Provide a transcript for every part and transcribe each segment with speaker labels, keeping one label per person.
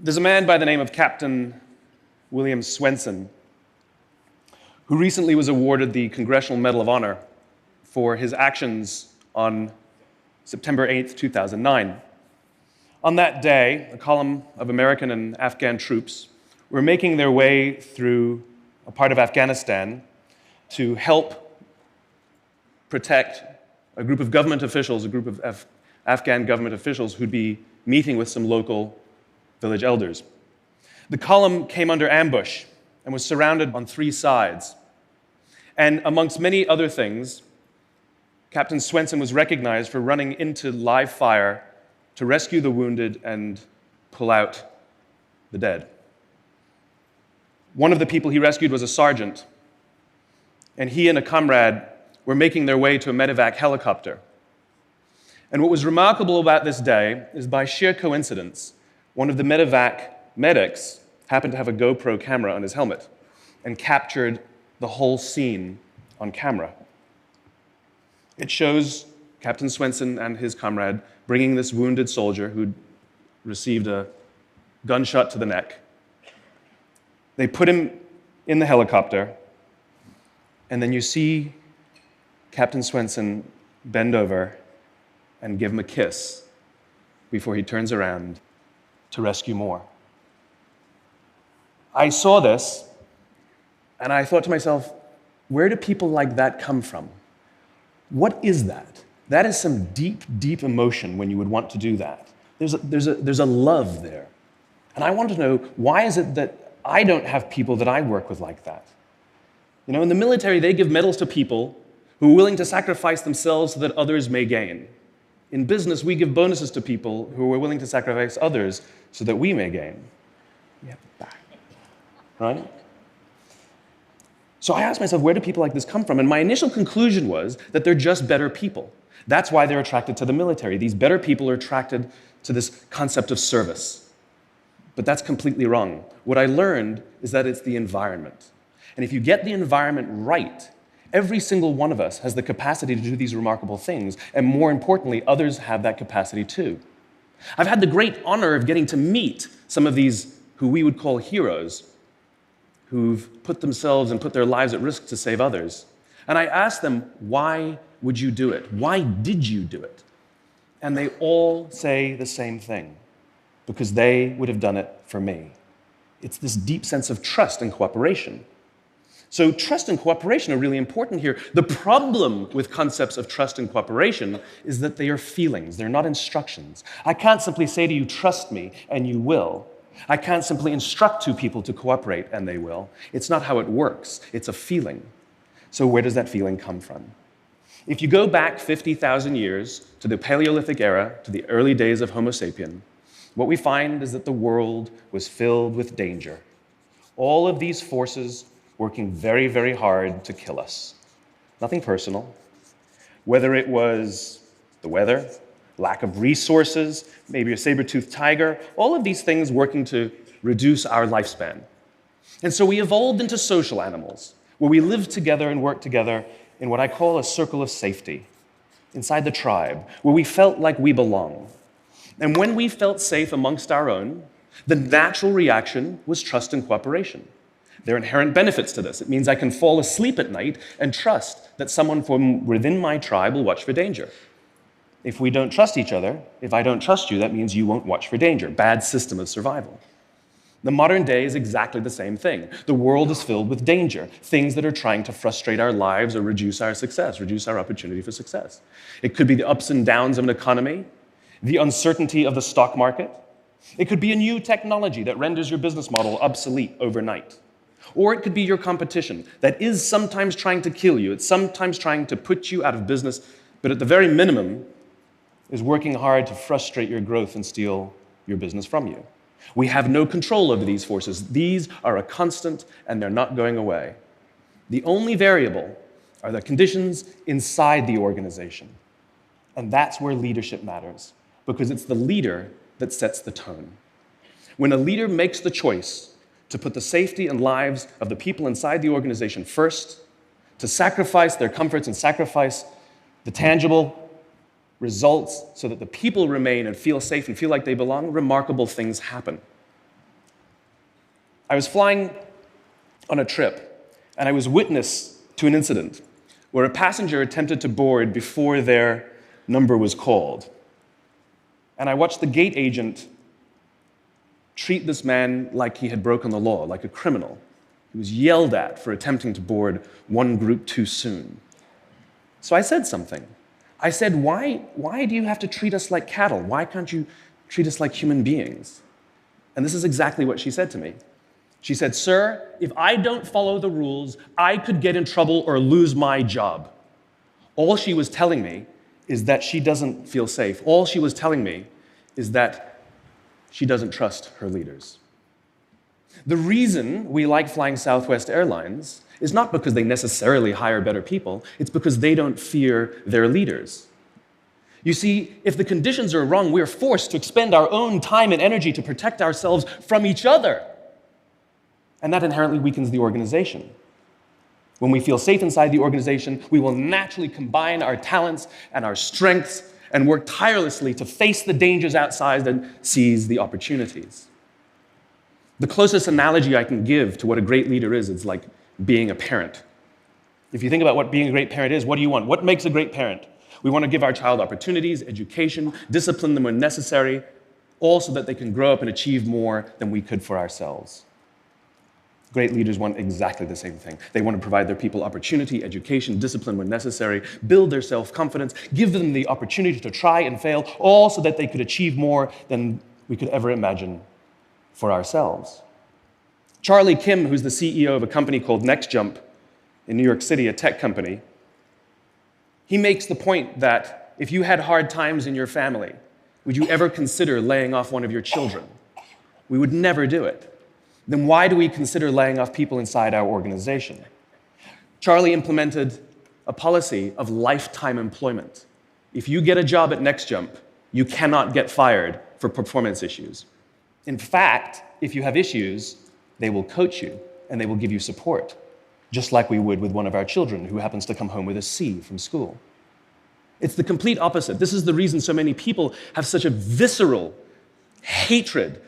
Speaker 1: There's a man by the name of Captain William Swenson who recently was awarded the Congressional Medal of Honor for his actions on September 8th, 2009. On that day, a column of American and Afghan troops were making their way through a part of Afghanistan to help protect a group of government officials, a group of Afghan government officials who'd be meeting with some local village elders. The column came under ambush and was surrounded on three sides. And amongst many other things, Captain Swenson was recognized for running into live fire to rescue the wounded and pull out the dead. One of the people he rescued was a sergeant, and he and a comrade were making their way to a medevac helicopter. And what was remarkable about this day is, by sheer coincidence, one of the medevac medics happened to have a GoPro camera on his helmet and captured the whole scene on camera. It shows Captain Swenson and his comrade bringing this wounded soldier who'd received a gunshot to the neck. They put him in the helicopter, and then you see Captain Swenson bend over and give him a kiss before he turns around to rescue more. I saw this, and I thought to myself, where do people like that come from? What is that? That is some deep, deep emotion when you would want to do that. There's a love there. And I want to know, why is it that I don't have people that I work with like that? You know, in the military, they give medals to people who are willing to sacrifice themselves so that others may gain. In business, we give bonuses to people who are willing to sacrifice others so that we may gain. We have it back, right? So I asked myself, where do people like this come from? And my initial conclusion was that they're just better people. That's why they're attracted to the military. These better people are attracted to this concept of service. But that's completely wrong. What I learned is that it's the environment. And if you get the environment right, every single one of us has the capacity to do these remarkable things, and more importantly, others have that capacity too. I've had the great honor of getting to meet some of these who we would call heroes, who've put themselves and put their lives at risk to save others. And I asked them, why would you do it? Why did you do it? And they all say the same thing, because they would have done it for me. It's this deep sense of trust and cooperation. So trust and cooperation are really important here. The problem with concepts of trust and cooperation is that they are feelings. They're not instructions. I can't simply say to you, trust me, and you will. I can't simply instruct two people to cooperate, and they will. It's not how it works. It's a feeling. So where does that feeling come from? If you go back 50,000 years to the Paleolithic era, to the early days of Homo sapien, what we find is that the world was filled with danger. All of these forces working very, very hard to kill us. Nothing personal. Whether it was the weather, lack of resources, maybe a saber-toothed tiger, all of these things working to reduce our lifespan. And so we evolved into social animals, where we lived together and worked together in what I call a circle of safety, inside the tribe, where we felt like we belong. And when we felt safe amongst our own, the natural reaction was trust and cooperation. There are inherent benefits to this. It means I can fall asleep at night and trust that someone from within my tribe will watch for danger. If we don't trust each other, if I don't trust you, that means you won't watch for danger. Bad system of survival. The modern day is exactly the same thing. The world is filled with danger, things that are trying to frustrate our lives or reduce our success, reduce our opportunity for success. It could be the ups and downs of an economy, the uncertainty of the stock market. It could be a new technology that renders your business model obsolete overnight. Or it could be your competition that is sometimes trying to kill you. It's sometimes trying to put you out of business, but at the very minimum is working hard to frustrate your growth and steal your business from you. We have no control over these forces. These are a constant, and they're not going away. The only variable are the conditions inside the organization. And that's where leadership matters, because it's the leader that sets the tone. When a leader makes the choice to put the safety and lives of the people inside the organization first, to sacrifice their comforts and sacrifice the tangible results so that the people remain and feel safe and feel like they belong, remarkable things happen. I was flying on a trip, and I was witness to an incident where a passenger attempted to board before their number was called. And I watched the gate agent treat this man like he had broken the law, like a criminal. He was yelled at for attempting to board one group too soon. So I said something. I said, why do you have to treat us like cattle? Why can't you treat us like human beings? And this is exactly what she said to me. She said, "Sir, if I don't follow the rules, I could get in trouble or lose my job." All she was telling me is that she doesn't feel safe. All she was telling me is that she doesn't trust her leaders. The reason we like flying Southwest Airlines is not because they necessarily hire better people, it's because they don't fear their leaders. You see, if the conditions are wrong, we're forced to expend our own time and energy to protect ourselves from each other. And that inherently weakens the organization. When we feel safe inside the organization, we will naturally combine our talents and our strengths and work tirelessly to face the dangers outside and seize the opportunities. The closest analogy I can give to what a great leader is, it's like being a parent. If you think about what being a great parent is, what do you want? What makes a great parent? We want to give our child opportunities, education, discipline them when necessary, all so that they can grow up and achieve more than we could for ourselves. Great leaders want exactly the same thing. They want to provide their people opportunity, education, discipline when necessary, build their self-confidence, give them the opportunity to try and fail, all so that they could achieve more than we could ever imagine for ourselves. Charlie Kim, who's the CEO of a company called NextJump in New York City, a tech company, he makes the point that if you had hard times in your family, would you ever consider laying off one of your children? We would never do it. Then why do we consider laying off people inside our organization? Charlie implemented a policy of lifetime employment. If you get a job at NextJump, you cannot get fired for performance issues. In fact, if you have issues, they will coach you and they will give you support, just like we would with one of our children who happens to come home with a C from school. It's the complete opposite. This is the reason so many people have such a visceral hatred,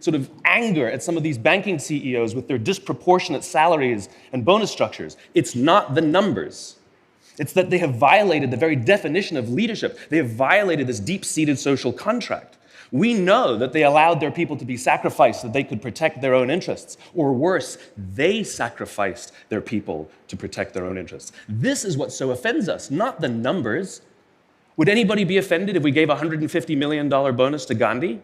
Speaker 1: sort of anger at some of these banking CEOs with their disproportionate salaries and bonus structures. It's not the numbers. It's that they have violated the very definition of leadership. They have violated this deep-seated social contract. We know that they allowed their people to be sacrificed so that they could protect their own interests. Or worse, they sacrificed their people to protect their own interests. This is what so offends us, not the numbers. Would anybody be offended if we gave a $150 million bonus to Gandhi?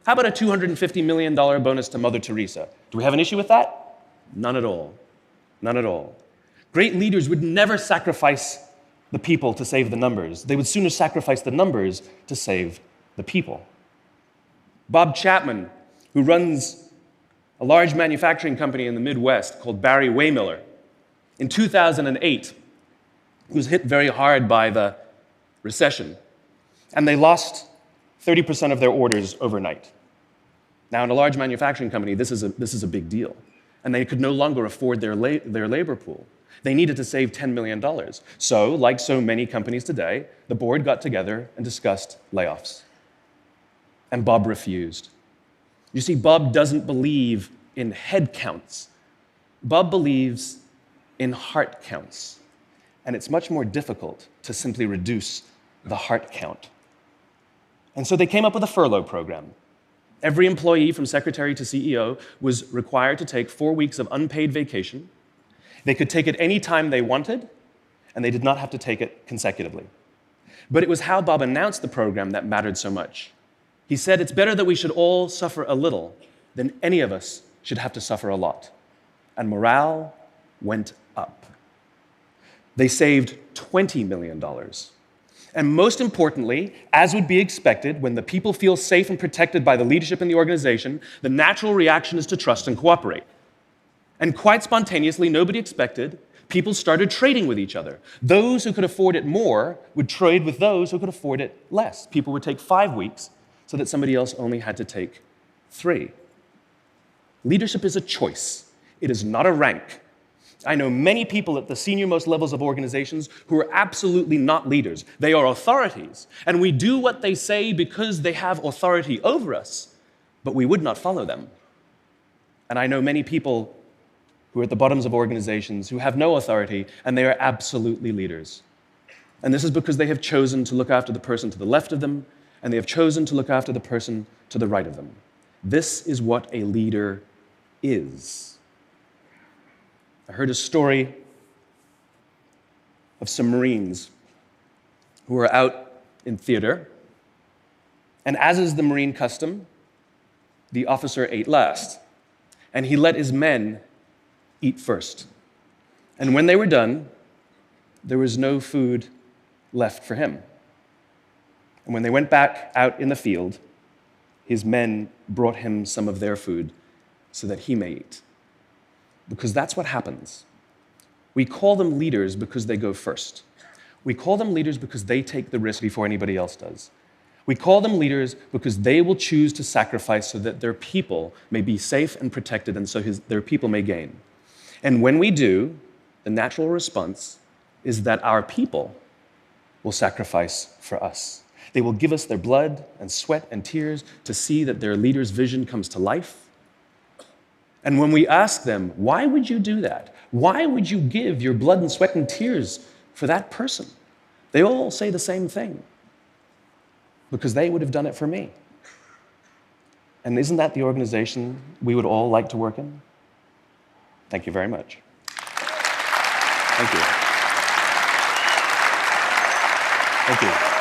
Speaker 1: How about a $250 million bonus to Mother Teresa? Do we have an issue with that? None at all. None at all. Great leaders would never sacrifice the people to save the numbers. They would sooner sacrifice the numbers to save the people. Bob Chapman, who runs a large manufacturing company in the Midwest called Barry Waymiller, in 2008, was hit very hard by the recession, and they lost 30% of their orders overnight. Now, in a large manufacturing company, this is a big deal, and they could no longer afford their labor pool. They needed to save $10 million. So, like so many companies today, the board got together and discussed layoffs. And Bob refused. You see, Bob doesn't believe in head counts. Bob believes in heart counts. And it's much more difficult to simply reduce the heart count. And so they came up with a furlough program. Every employee from secretary to CEO was required to take 4 weeks of unpaid vacation. They could take it any time they wanted, and they did not have to take it consecutively. But it was how Bob announced the program that mattered so much. He said, "It's better that we should all suffer a little than any of us should have to suffer a lot." And morale went up. They saved $20 million. And most importantly, as would be expected, when the people feel safe and protected by the leadership in the organization, the natural reaction is to trust and cooperate. And quite spontaneously, nobody expected, people started trading with each other. Those who could afford it more would trade with those who could afford it less. People would take 5 weeks so that somebody else only had to take 3. Leadership is a choice. It is not a rank. I know many people at the senior-most levels of organizations who are absolutely not leaders. They are authorities, and we do what they say because they have authority over us, but we would not follow them. And I know many people who are at the bottoms of organizations who have no authority, and they are absolutely leaders. And this is because they have chosen to look after the person to the left of them, and they have chosen to look after the person to the right of them. This is what a leader is. I heard a story of some Marines who were out in theater, and as is the Marine custom, the officer ate last, and he let his men eat first. And when they were done, there was no food left for him. And when they went back out in the field, his men brought him some of their food so that he may eat. Because that's what happens. We call them leaders because they go first. We call them leaders because they take the risk before anybody else does. We call them leaders because they will choose to sacrifice so that their people may be safe and protected, and so their people may gain. And when we do, the natural response is that our people will sacrifice for us. They will give us their blood and sweat and tears to see that their leader's vision comes to life. And when we ask them, why would you do that? Why would you give your blood and sweat and tears for that person? They all say the same thing. Because they would have done it for me. And isn't that the organization we would all like to work in? Thank you very much. Thank you. Thank you.